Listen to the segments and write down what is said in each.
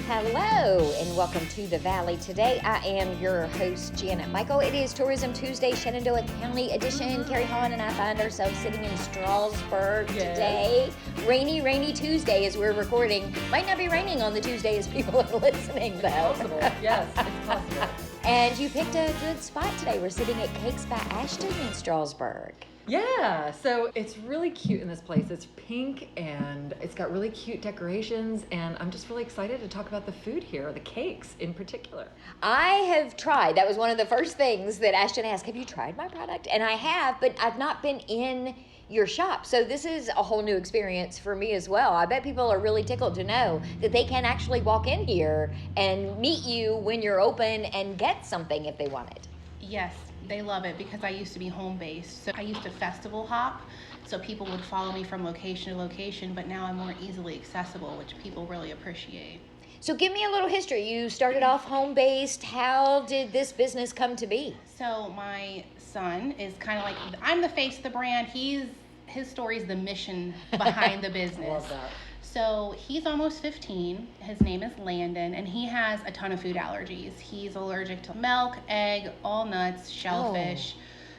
Hello and welcome to the Valley. Today I am your host, Janet Michael. It is Tourism Tuesday, Shenandoah County edition. Carrie Hahn and I find ourselves sitting in Strasburg today. Rainy Tuesday as we're recording. Might not be raining on the Tuesday as people are listening though. It's possible. Yes, it's possible. And you picked a good spot today. We're sitting at Cakes by Ashton in Strasburg. Yeah, so it's really cute in this place. It's pink and it's got really cute decorations, and I'm just really excited to talk about the food here, the cakes in particular. I have tried. That was one of the first things that Ashton asked. Have you tried my product? And I have, but I've not been in your shop. So this is a whole new experience for me as well. I bet people are really tickled to know that they can actually walk in here and meet you when you're open and get something if they want it. Yes, they love it because I used to be home-based. So I used to festival hop, so people would follow me from location to location, but now I'm more easily accessible, which people really appreciate. So give me a little history. You started off home-based. How did this business come to be? So my son is kind of like, I'm the face of the brand. His story is the mission behind the business. Love that. So he's almost 15. His name is Landon, and he has a ton of food allergies. He's allergic to milk, egg, all nuts, shellfish,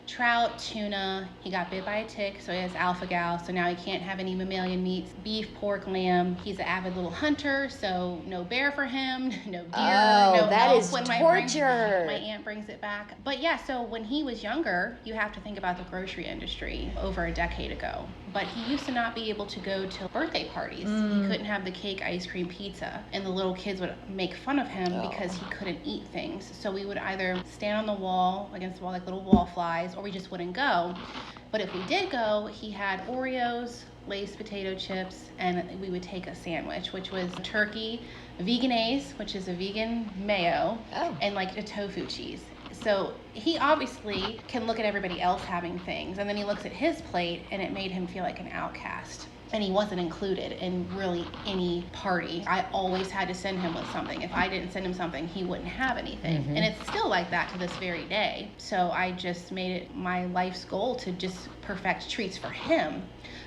trout, tuna. He got bit by a tick, so he has alpha-gal, so now he can't have any mammalian meats, beef, pork, lamb. He's an avid little hunter, so no bear for him, no deer, no that elk is when torture. my aunt brings it back. But yeah, so when he was younger, you have to think about the grocery industry over a decade ago. But he used to not be able to go to birthday parties. He couldn't have the cake, ice cream, pizza. And the little kids would make fun of him because he couldn't eat things. So we would either stand on the wall, against the wall like little wall flies, or we just wouldn't go. But if we did go, he had Oreos, Lay's potato chips, and we would take a sandwich, which was turkey, veganese, which is a vegan mayo, and like a tofu cheese. So he obviously can look at everybody else having things, and then he looks at his plate, and it made him feel like an outcast. And he wasn't included in really any party. I always had to send him with something. If I didn't send him something, he wouldn't have anything. And it's still like that to this very day. So I just made it my life's goal to just perfect treats for him.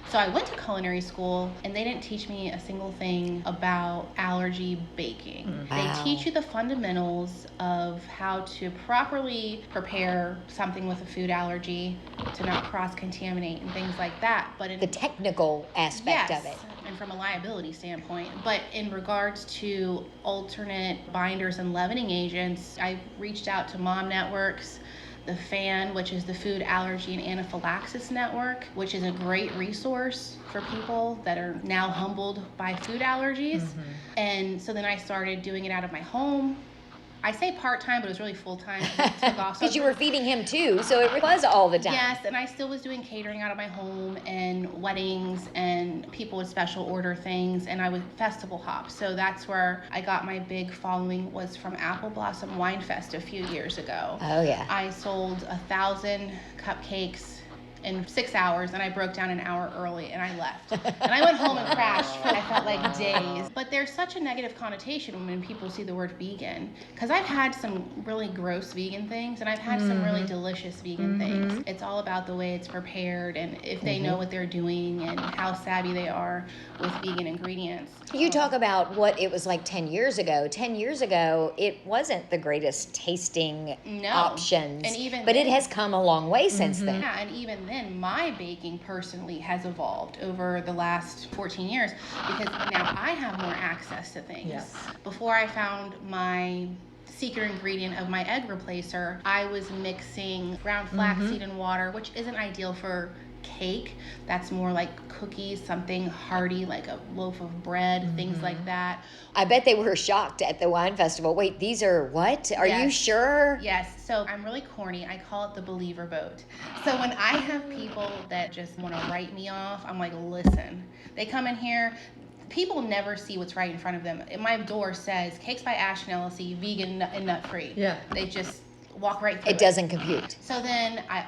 So I went to culinary school, and they didn't teach me a single thing about allergy baking. They teach you the fundamentals of how to properly prepare something with a food allergy to not cross-contaminate and things like that. But The technical aspect of it. And from a liability standpoint. But in regards to alternate binders and leavening agents, I reached out to mom networks, the FAN, which is the Food Allergy and Anaphylaxis Network, which is a great resource for people that are now humbled by food allergies. And so then I started doing it out of my home. I say part-time, but it was really full-time. Because you were feeding him too, so it was all the time. Yes, and I still was doing catering out of my home and weddings, and people would special order things, and I would festival hop. So that's where I got my big following, was from Apple Blossom Wine Fest a few years ago. Oh yeah. I sold 1,000 cupcakes in 6 hours, and I broke down an hour early, and I left. And I went home and crashed for, I felt like, days. But there's such a negative connotation when people see the word vegan, because I've had some really gross vegan things, and I've had some really delicious vegan things. It's all about the way it's prepared, and if they know what they're doing, and how savvy they are with vegan ingredients. You talk about what it was like 10 years ago. 10 years ago, it wasn't the greatest tasting options, And even but then, it has come a long way since then. Yeah, and even then, my baking personally has evolved over the last 14 years because now I have more access to things. Yes. Before I found my secret ingredient of my egg replacer, I was mixing ground flaxseed and water, which isn't ideal for cake. That's more like cookies, something hearty like a loaf of bread, things like that. I bet they were shocked at the wine festival. Wait, these are what? Are you sure? Yes. So I'm really corny. I call it the believer vote. So when I have people that just want to write me off, I'm like, listen, they come in here, people never see what's right in front of them. My door says Cakes by Ashton LLC, vegan and nut free. Yeah. They just walk right through it. It doesn't compute. So then I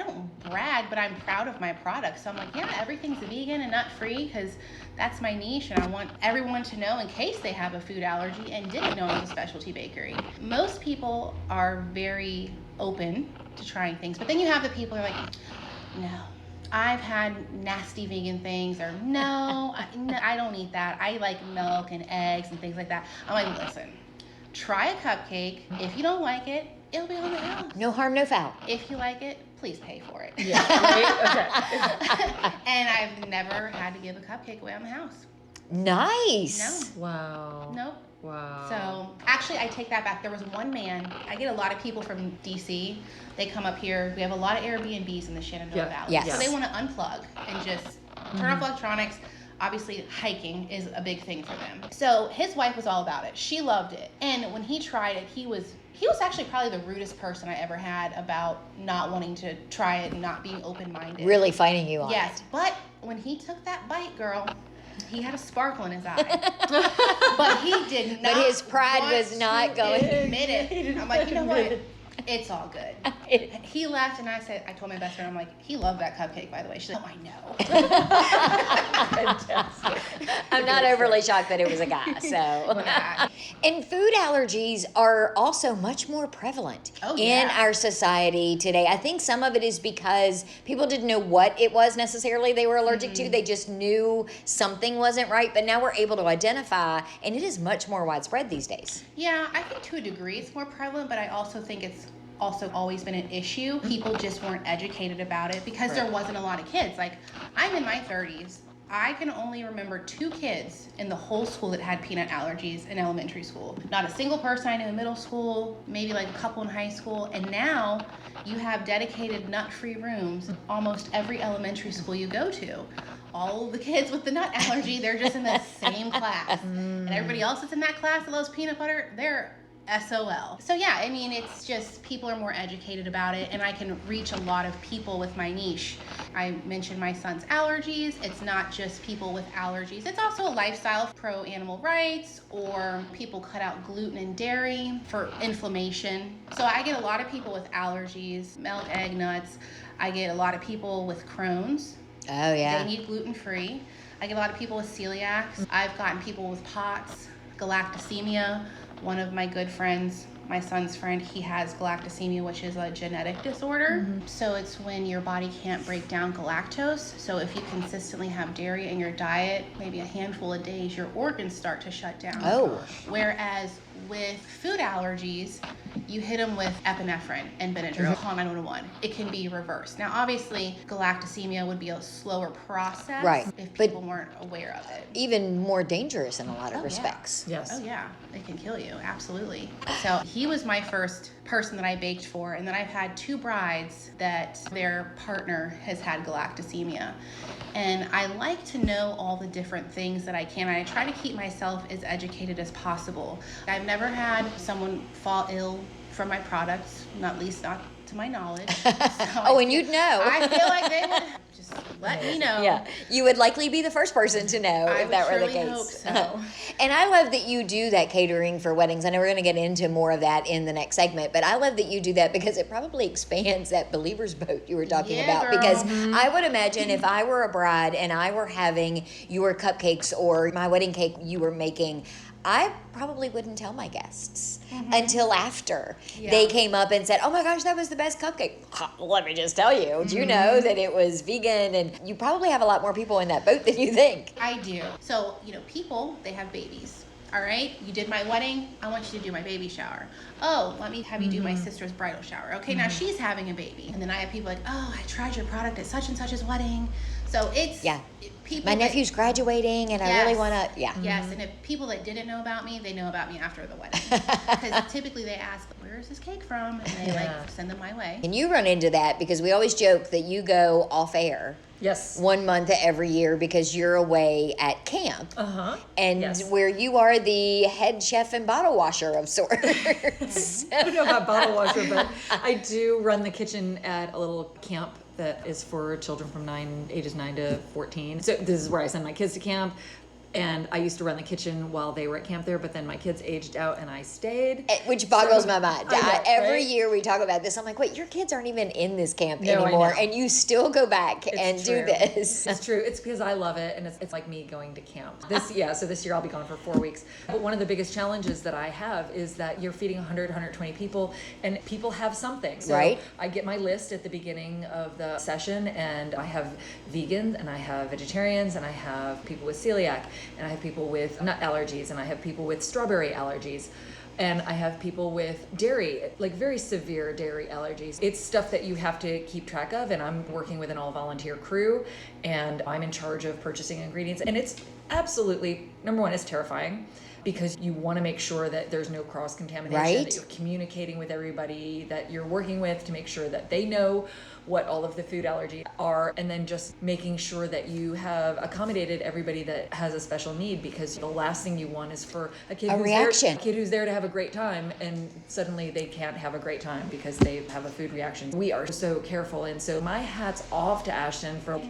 don't brag, but I'm proud of my product. So I'm like, yeah, everything's vegan and nut-free because that's my niche, and I want everyone to know in case they have a food allergy and didn't know it was a specialty bakery. Most people are very open to trying things, but then you have the people who are like, no, I've had nasty vegan things, or no, I don't eat that. I like milk and eggs and things like that. I'm like, listen, try a cupcake. If you don't like it, it'll be on the house. No harm, no foul. If you like it, please pay for it. Yeah. Right? Okay. And I've never had to give a cupcake away on the house. Nice. No. Wow. Nope. Wow. So actually, I take that back. There was one man. I get a lot of people from DC. They come up here. We have a lot of Airbnbs in the Shenandoah Valley. Yes. So they want to unplug and just turn off electronics. Obviously, hiking is a big thing for them. So his wife was all about it. She loved it. And when he tried it, he was actually probably the rudest person I ever had about not wanting to try it and not being open-minded. Really fighting you on Yes, it. but when he took that bite, girl, he had a sparkle in his eye. But he did not. But his pride want was not to going. admit it. I'm like, you know what? admit It's all good. He left, and I told my best friend, I'm like, he loved that cupcake, by the way. She's like, oh, I know. Fantastic. I'm not overly shocked that it was a guy. So, Yeah. and food allergies are also much more prevalent Oh, in yeah. our society today. I think some of it is because people didn't know what it was necessarily they were allergic to. They just knew something wasn't right. But now we're able to identify, and it is much more widespread these days. Yeah, I think to a degree it's more prevalent, but I also think it's also always been an issue. People just weren't educated about it because there wasn't a lot of kids. Like, I'm in my 30s. I can only remember 2 kids in the whole school that had peanut allergies in elementary school. Not a single person I knew in middle school, maybe like a couple in high school. And now you have dedicated nut-free rooms almost every elementary school you go to. All of the kids with the nut allergy, they're just in the same class. And everybody else that's in that class that loves peanut butter, they're SOL. So yeah, I mean, it's just people are more educated about it, and I can reach a lot of people with my niche. I mentioned my son's allergies. It's not just people with allergies. It's also a lifestyle, pro animal rights, or people cut out gluten and dairy for inflammation. So I get a lot of people with allergies, milk, egg, nuts. I get a lot of people with Crohn's. Oh, yeah. They need gluten-free. I get a lot of people with celiacs. I've gotten people with POTS, galactosemia. One of my good friends, my son's friend, he has galactosemia, which is a genetic disorder. So it's when your body can't break down galactose. So if you consistently have dairy in your diet, maybe a handful of days, your organs start to shut down. Oh. Whereas with food allergies, you hit them with epinephrine and Benadryl, call 911. It can be reversed. Now, obviously, galactosemia would be a slower process Right, if but- people weren't aware of it. Even more dangerous in a lot of Oh, yeah. respects. Yes. Oh yeah, it can kill you, absolutely. So he was my first person that I baked for, and then I've had 2 brides that their partner has had galactosemia. And I like to know all the different things that I can. I try to keep myself as educated as possible. I've never had someone fall ill from my products, not least not to my knowledge. So Oh, and you'd know. I feel like they would just let me know. Yeah, you would likely be the first person to know I if that were the would case. surely hope so. And I love that you do that catering for weddings. I know we're going to get into more of that in the next segment, but I love that you do that because it probably expands that believer's boat you were talking Yeah, about. girl. Because I would imagine if I were a bride and I were having your cupcakes or my wedding cake you were making, I probably wouldn't tell my guests until after Yeah. they came up and said, oh my gosh, that was the best cupcake. Let me just tell you, do you know that it was vegan? And you probably have a lot more people in that boat than you think. I do. So, people, they have babies. All right, you did my wedding. I want you to do my baby shower. Oh, let me have you do my sister's bridal shower. Okay, now she's having a baby. And then I have people like, oh, I tried your product at such and such's wedding. So it's Yeah. People My that- nephew's graduating and I really Yes. want to, yeah. Yes, and if people that didn't know about me, they know about me after the wedding. Because typically they ask, where is this cake from? And they Yeah. send them my way. And you run into that because we always joke that you go off air Yes. 1 month every year because you're away at camp. Uh-huh. And Yes. where you are the head chef and bottle washer of sorts. I don't know about bottle washer, but I do run the kitchen at a little camp that is for children from ages 9 to 14. So this is where I send my kids to camp. And I used to run the kitchen while they were at camp there, but then my kids aged out and I stayed. Which boggles my mind. I know, Every right? year we talk about this. I'm like, wait, your kids aren't even in this camp No, I anymore, know. and you still go back and do true. this. It's true. It's because I love it, and it's like me going to camp. So this year I'll be gone for 4 weeks. But one of the biggest challenges that I have is that you're feeding 100, 120 people, and people have something. So right. I get my list at the beginning of the session, and I have vegans, and I have vegetarians, and I have people with celiac, and I have people with nut allergies, and I have people with strawberry allergies, and I have people with dairy, like very severe dairy allergies. It's stuff that you have to keep track of, and I'm working with an all-volunteer crew, and I'm in charge of purchasing ingredients, and it's absolutely, number one, it's terrifying, because you want to make sure that there's no cross-contamination, right. that you're communicating with everybody that you're working with to make sure that they know what all of the food allergies are, and then just making sure that you have accommodated everybody that has a special need, because the last thing you want is for a kid who's there to have a great time, and suddenly they can't have a great time because they have a food reaction. We are so careful, and so my hat's off to Ashton for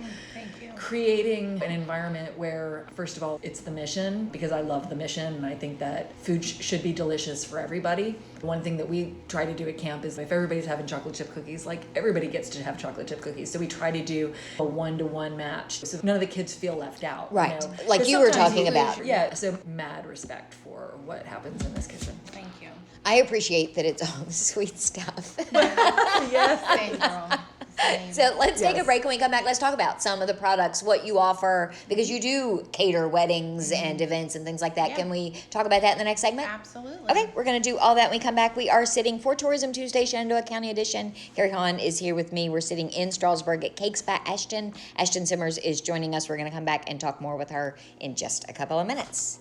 creating an environment where, first of all, it's the mission, because I love the mission, and I think that food should be delicious for everybody. One thing that we try to do at camp is if everybody's having chocolate chip cookies, like everybody gets to have chocolate chip cookies. So we try to do a 1-to-1 match, so none of the kids feel left out. Right, you know? like you were talking about. Yeah, so mad respect for what happens in this kitchen. Thank you. I appreciate that it's all the sweet stuff. Yes. Same, girl. Same. So let's take a break. When we come back, let's talk about some of the products, what you offer, because you do cater weddings and events and things like that. Yeah. Can we talk about that in the next segment? Absolutely. Okay, we're going to do all that when we come back. We are sitting for Tourism Tuesday, Shenandoah County Edition. Carrie Hahn is here with me. We're sitting in Strasburg at Cakes by Ashton. Ashton Simmers is joining us. We're going to come back and talk more with her in just a couple of minutes.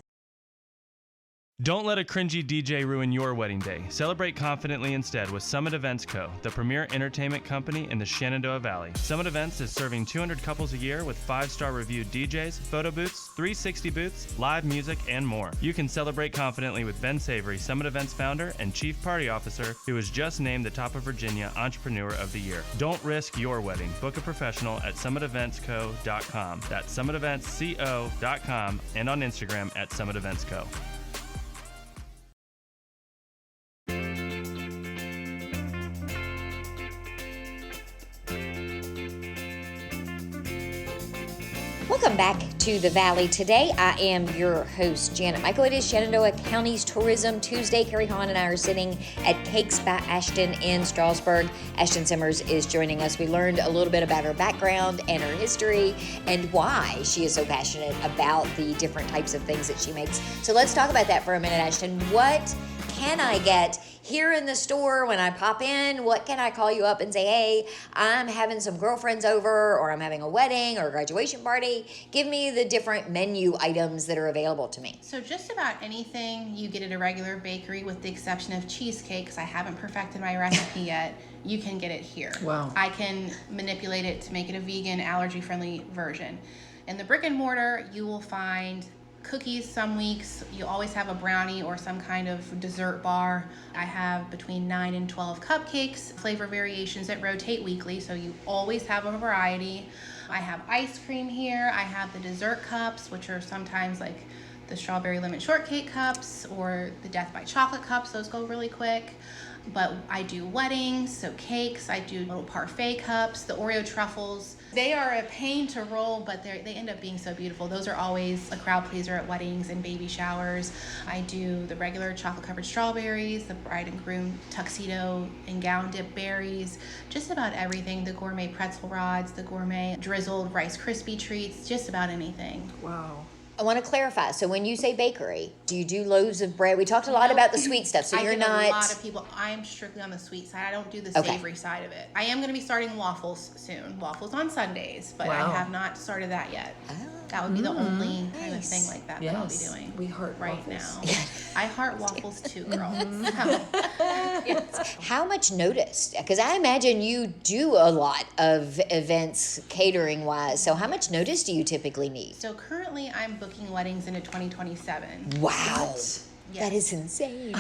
Don't let a cringy DJ ruin your wedding day. Celebrate confidently instead with Summit Events Co., the premier entertainment company in the Shenandoah Valley. Summit Events is serving 200 couples a year with 5-star reviewed DJs, photo booths, 360 booths, live music, and more. You can celebrate confidently with Ben Savory, Summit Events founder and chief party officer, who was just named the Top of Virginia Entrepreneur of the Year. Don't risk your wedding. Book a professional at summiteventsco.com. That's summiteventsco.com, and on Instagram at Summit Events Co. Welcome back to the Valley. Today, I am your host, Janet Michael. It is Shenandoah County's Tourism Tuesday. Carrie Hahn and I are sitting at Cakes by Ashton in Strasburg. Ashton Simmers is joining us. We learned a little bit about her background and her history and why she is so passionate about the different types of things that she makes. So let's talk about that for a minute, Ashton. What can I get here in the store when I pop in? What can I call you up and say, hey, I'm having some girlfriends over, or I'm having a wedding or a graduation party? Give me the different menu items that are available to me. So just about anything you get at a regular bakery, with the exception of cheesecake, because I haven't perfected my recipe yet, you can get it here. Wow. I can manipulate it to make it a vegan, allergy-friendly version. In the brick and mortar, you will find cookies some weeks. You always have a brownie or some kind of dessert bar. I have between 9 and 12 cupcakes, flavor variations that rotate weekly, so you always have a variety. I have ice cream here. I have the dessert cups, which are sometimes like the strawberry lemon shortcake cups or the death by chocolate cups. Those go really quick. But I do weddings, so cakes. I do little parfait cups, the Oreo truffles. They are a pain to roll, but they end up being so beautiful. Those are always a crowd pleaser at weddings and baby showers. I do the regular chocolate-covered strawberries, the bride and groom tuxedo and gown dip berries, just about everything. The gourmet pretzel rods, the gourmet drizzled Rice Krispie treats, just about anything. Wow. I want to clarify. So when you say bakery, do you do loaves of bread? We talked a lot about the sweet stuff. So I you're get not. A lot of people. I am strictly on the sweet side. I don't do the Okay. savory side of it. I am going to be starting waffles soon. Waffles on Sundays, but Wow. I have not started that yet. Oh. That would be the only kind of Nice. thing like that that I'll be doing. We heart right waffles. now. I heart waffles too, girl. How much notice? Because I imagine you do a lot of events catering wise. So how much notice do you typically need? So currently I'm booking weddings into 2027. Wow. Yes. That is insane.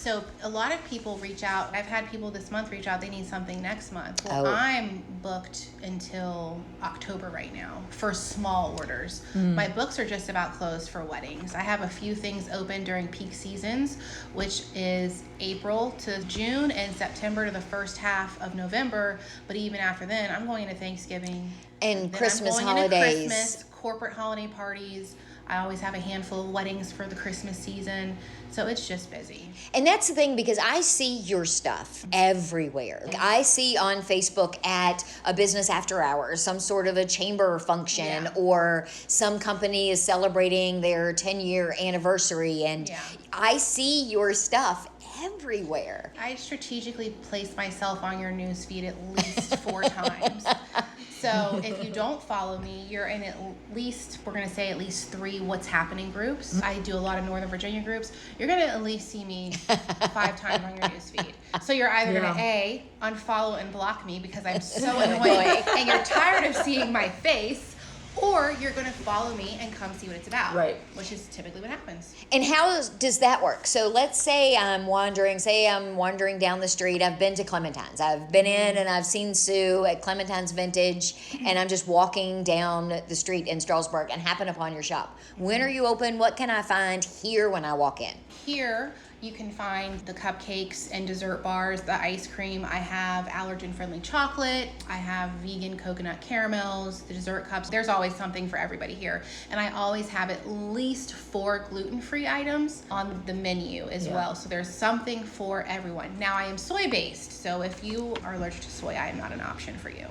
So a lot of people reach out. I've had people this month reach out. They need something next month. Well, Oh. I'm booked until October right now for small orders. My books are just about closed for weddings. I have a few things open during peak seasons, which is April to June and September to the first half of November. But even after then, I'm going into Thanksgiving And then Christmas I'm going into holidays. Christmas, corporate holiday parties. I always have a handful of weddings for the Christmas season. So it's just busy. And that's the thing, because I see your stuff everywhere. I see on Facebook at a business after hours, some sort of a chamber function, Yeah. or some company is celebrating their 10-year anniversary. And Yeah. I see your stuff everywhere. I strategically place myself on your news feed at least 4 times. So if you don't follow me, you're in at least, we're going to say at least 3 what's happening groups. I do a lot of Northern Virginia groups. You're going to at least see me 5 times on your news feed. So you're either going to A, unfollow and block me because I'm so annoying and you're tired of seeing my face, or you're going to follow me and come see what it's about. Right. Which is typically what happens. And how does that work? So let's say I'm wandering down the street. I've been to Clementine's. I've been in and I've seen Sue at Clementine's Vintage, and I'm just walking down the street in Strasburg and happen upon your shop. When are you open? What can I find here when I walk in? Here, you can find the cupcakes and dessert bars, the ice cream. I have allergen-friendly chocolate. I have vegan coconut caramels, the dessert cups. There's always something for everybody here. And I always have at least 4 gluten-free items on the menu as well. So there's something for everyone. Now, I am soy-based, so if you are allergic to soy, I am not an option for you.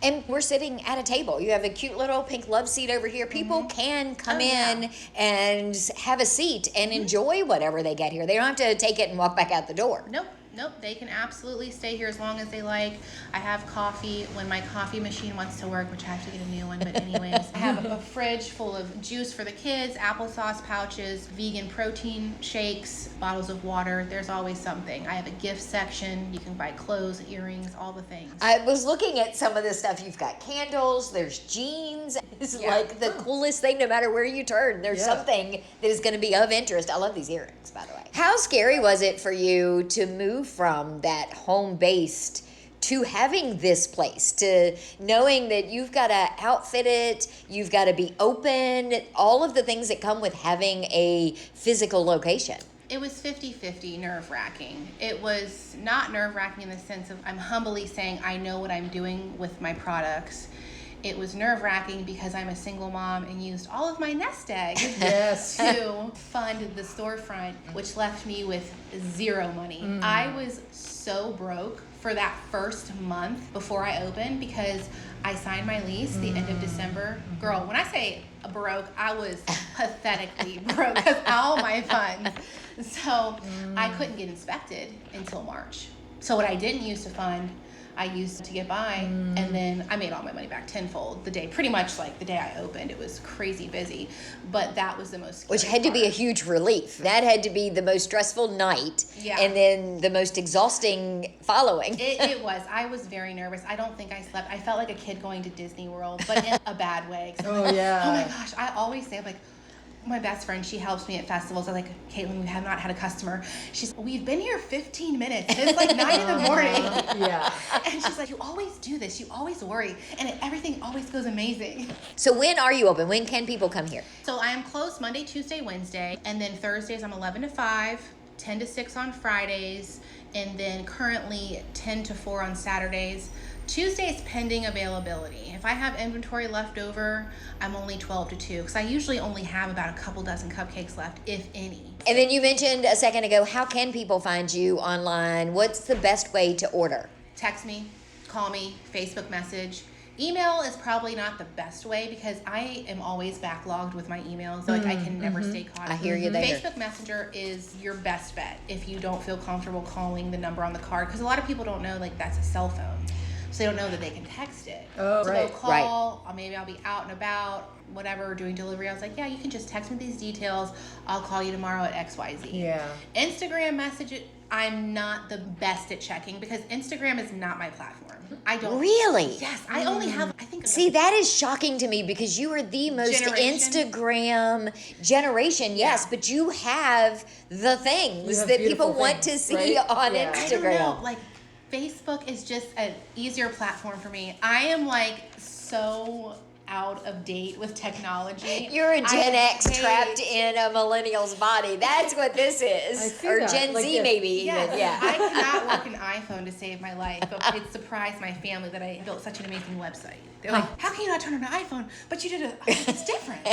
And we're sitting at a table. You have a cute little pink love seat over here. People can come in and have a seat and enjoy whatever they get here. They don't have to take it and walk back out the door. Nope, they can absolutely stay here as long as they like. I have coffee when my coffee machine wants to work, which I have to get a new one, but anyways. I have a fridge full of juice for the kids, applesauce pouches, vegan protein shakes, bottles of water. There's always something. I have a gift section. You can buy clothes, earrings, all the things. I was looking at some of this stuff. You've got candles, there's jeans. It's like the coolest thing no matter where you turn. There's something that is going to be of interest. I love these earrings, by the way. How scary was it for you to move from that home-based to having this place, to knowing that you've got to outfit it, you've got to be open, all of the things that come with having a physical location? It was 50-50 nerve-wracking. It was not nerve-wracking in the sense of I'm humbly saying I know what I'm doing with my products. It was nerve-wracking because I'm a single mom and used all of my nest egg to fund the storefront, which left me with 0 money. I was so broke for that first month before I opened because I signed my lease the end of December. Girl, when I say broke, I was pathetically broke because all my funds. So I couldn't get inspected until March. So what I didn't use to fund, I used to get by, and then I made all my money back tenfold the day, pretty much like the day I opened. It was crazy busy, but that was the most scary Which had to be a part. huge relief. That had to be the most stressful night, and then the most exhausting following. It was. I was very nervous. I don't think I slept. I felt like a kid going to Disney World, but in a bad way. Oh my gosh. I always say, I'm like, my best friend, she helps me at festivals. I'm like, Caitlin, we have not had a customer. She's, we've been here 15 minutes. It's like 9 in the morning. And she's like, you always do this. You always worry. And everything always goes amazing. So when are you open? When can people come here? So I am closed Monday, Tuesday, Wednesday. And then Thursdays, I'm 11 to 5, 10 to 6 on Fridays. And then currently 10 to 4 on Saturdays. Tuesdays pending availability. If I have inventory left over, I'm only 12 to 2 because I usually only have about a couple dozen cupcakes left, if any. And then you mentioned a second ago, how can people find you online? What's the best way to order? Text me, call me, Facebook message. Email is probably not the best way because I am always backlogged with my emails. Like I can never stay caught. I hear you there. Facebook Messenger is your best bet if you don't feel comfortable calling the number on the card because a lot of people don't know like that's a cell phone. So they don't know that they can text it. So they'll call, or maybe I'll be out and about, whatever, doing delivery. I was like, yeah, you can just text me these details. I'll call you tomorrow at XYZ. Instagram I'm not the best at checking because Instagram is not my platform. I don't. Really? Yes, I only have, I think. See, that is shocking to me because you are the most Generation? Instagram generation, yes, Yeah. but you have the things You have that people beautiful want to things, see right? on Yeah. I don't know. Instagram. Like, Facebook is just an easier platform for me. I am like so out of date with technology. You're a Gen I X hate- trapped in a millennial's body. That's what this is. I see Or that. Gen Like Z, this. maybe Yes, even. Yeah. I cannot work an iPhone to save my life, but it surprised my family that I built such an amazing website. They're like, "How can you not turn on an iPhone? But you did it. It's different."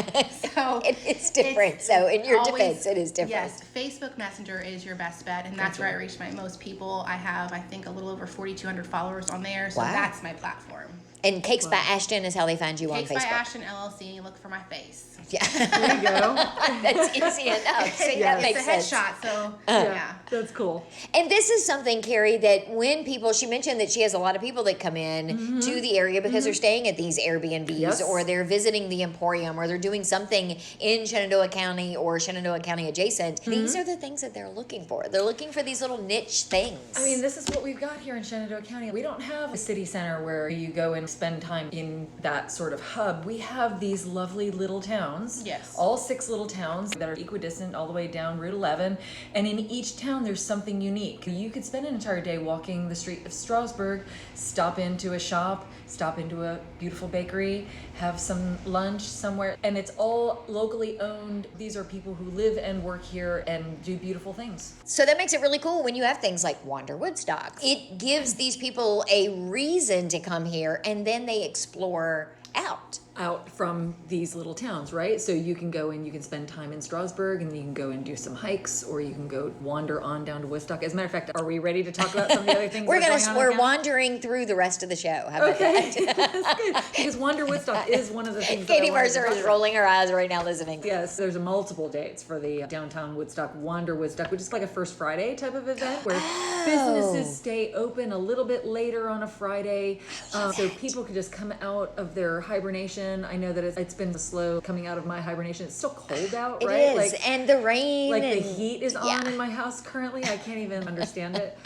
So It is different. So in your defense, it is different. Yes, Facebook Messenger is your best bet, and that's where I reach my most people. I have, I think, a little over 4,200 followers on there, so Wow. that's my platform. And Cakes by Ashton is how they find you Cakes on by Facebook. Ashton LLC. Look for my face. Yeah. There you go. That's easy enough. See, that Yes. makes It's a sense. headshot, so Uh-huh. yeah. That's cool. And this is something, Carrie, that when people, she mentioned that she has a lot of people that come in to the area because they're staying at these Airbnbs Yes. or they're visiting the Emporium or they're doing something in Shenandoah County or Shenandoah County adjacent. These are the things that they're looking for. They're looking for these little niche things. I mean, this is what we've got here in Shenandoah County. We don't have a city center where you go and spend time in that sort of hub. We have these lovely little towns. Yes. All 6 little towns that are equidistant all the way down Route 11. And in each town, there's something unique. You could spend an entire day walking the street of Strasburg, stop into a shop, stop into a beautiful bakery, have some lunch somewhere, and it's all locally owned. These are people who live and work here and do beautiful things. So that makes it really cool when you have things like Wander Woodstock. It gives these people a reason to come here and then they explore out from these little towns, right? So you can go and you can spend time in Strasburg and you can go and do some hikes or you can go wander on down to Woodstock. As a matter of fact, are we ready to talk about some of the other things We're that are going on in we're town? wandering through the rest of the show. How about Okay, that? that's good. Because Wander Woodstock is one of the things Katie that I wanted to Mercer talk is about. rolling her eyes right now listening. Yes, there's multiple dates for the downtown Woodstock, Wander Woodstock, which is like a First Friday type of event where businesses stay open a little bit later on a Friday, so people can just come out of their hibernation. I know that it's been slow coming out of my hibernation. It's still cold out, It right? is. And the rain. Like and, the heat is on in my house currently. I can't even understand it.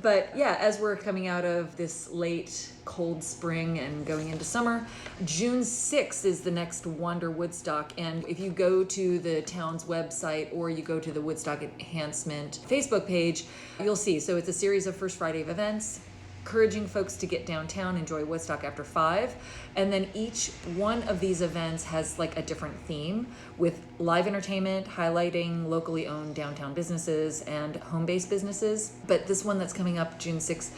But yeah, as we're coming out of this late cold spring and going into summer, June 6th is the next Wander Woodstock. And if you go to the town's website or you go to the Woodstock Enhancement Facebook page, you'll see. So it's a series of First Friday of events, encouraging folks to get downtown, enjoy Woodstock after 5. And then each one of these events has like a different theme with live entertainment, highlighting locally owned downtown businesses and home-based businesses. But this one that's coming up June 6th,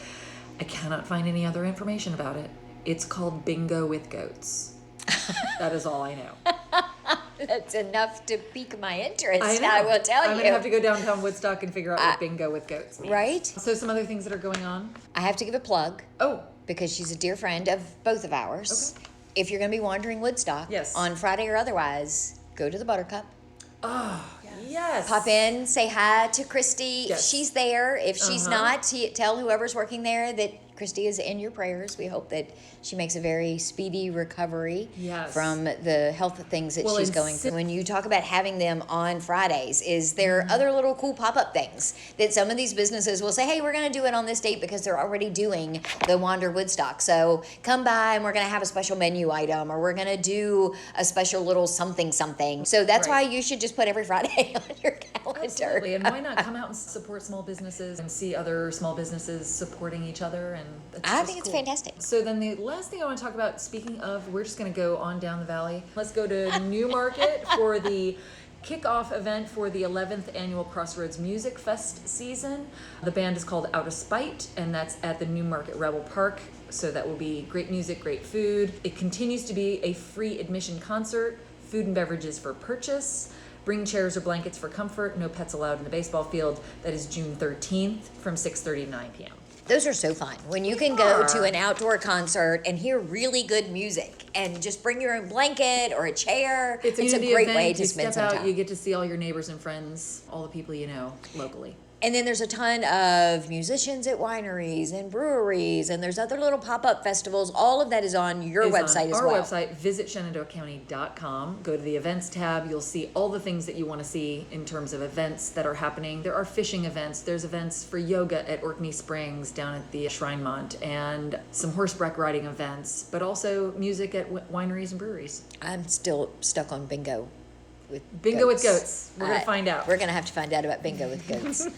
I cannot find any other information about it. It's called Bingo with Goats. That is all I know. That's enough to pique my interest, I know. I will tell I'm you. going to have to go downtown Woodstock and figure out what Bingo with Goats means. Right? So some other things that are going on. I have to give a plug Oh, because she's a dear friend of both of ours. Okay. If you're going to be wandering Woodstock Yes. on Friday or otherwise, go to the Buttercup. yes. Pop in, say hi to Christy. If Yes. she's there, if she's Uh-huh. not, tell whoever's working there that Christy is in your prayers. We hope that she makes a very speedy recovery Yes. from the health things that Well, she's and going through. When you talk about having them on Fridays, is there other little cool pop-up things that some of these businesses will say, hey, we're going to do it on this date because they're already doing the Wander Woodstock. So come by and we're going to have a special menu item or we're going to do a special little something. So that's Right. why you should just put every Friday on your calendar. Absolutely, and why not come out and support small businesses and see other small businesses supporting each other? And that's I just think it's cool. fantastic. So then the last thing I want to talk about, speaking of, we're just going to go on down the valley. Let's go to New Market for the kickoff event for the 11th annual Crossroads Music Fest season. The band is called Out of Spite, and that's at the New Market Rebel Park. So that will be great music, great food. It continues to be a free admission concert, food and beverages for purchase. Bring chairs or blankets for comfort. No pets allowed in the baseball field. That is June 13th from 6:30 to 9 p.m. Those are so fun. When you can go to an outdoor concert and hear really good music and just bring your own blanket or a chair. It's a community great event. way to You spend step some out, time. you get to see all your neighbors and friends, all the people you know locally. And then there's a ton of musicians at wineries and breweries, and there's other little pop-up festivals. All of that is on your website as well. Our website, visit shenandoahcounty.com. Go to the events tab. You'll see all the things that you want to see in terms of events that are happening. There are fishing events. There's events for yoga at Orkney Springs down at the Shrinemont, and some horseback riding events, but also music at wineries and breweries. I'm still stuck on bingo. Bingo with goats. We're going to find out. We're going to have to find out about bingo with goats.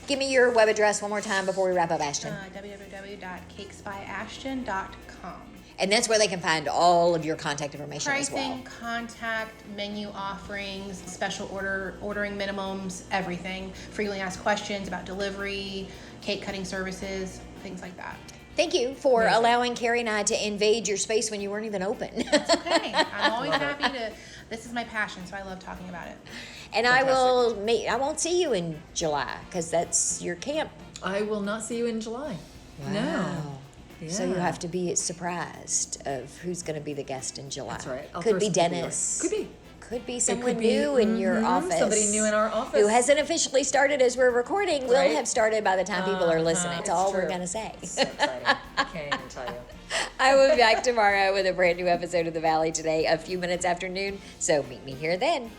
Give me your web address one more time before we wrap up, Ashton. www.cakesbyashton.com. And that's where they can find all of your contact information as well. Pricing, contact, menu offerings, special ordering minimums, everything. Frequently asked questions about delivery, cake cutting services, things like that. Thank you for allowing Carrie and I to invade your space when you weren't even open. It's okay. I'm always happy to. This is my passion, so I love talking about it. And I won't see you in July because that's your camp. I will not see you in July. Wow. No. Yeah. So you have to be surprised of who's going to be the guest in July. That's right. Could be Dennis. Could be. Could be someone new in your office. Somebody new in our office. Who hasn't officially started as we're recording. Will have started by the time people are listening. That's all we're going to say. So exciting. I can't even tell you. I will be back tomorrow with a brand new episode of The Valley Today, a few minutes after noon. So meet me here then.